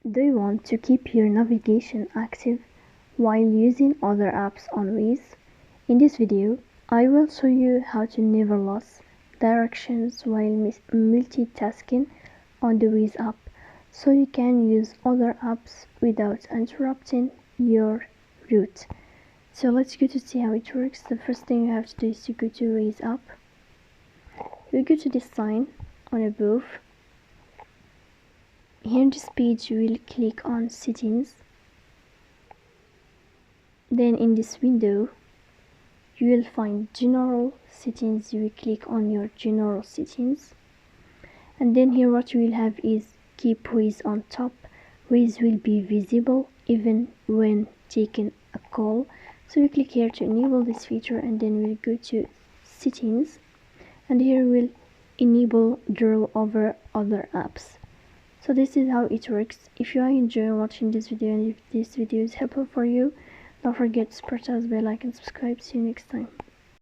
Do you want to keep your navigation active while using other apps on Waze? In this video, I will show you how to never lose directions while multitasking on the Waze app, so you can use other apps without interrupting your route. So let's go to see how it works. The first thing you have to do is to go to Waze app. You go to this sign on above. Here in this page you will click on settings. Then in this window you will find general settings. You will click on your general settings, and then here what you will have is keep Waze on top. Waze will be visible even when taking a call, so we click here to enable this feature, and then we'll go to settings, and here we'll enable draw over other apps. So this is how it works. If you are enjoying watching this video and if this video is helpful for you, don't forget to press the bell icon and subscribe. See you next time.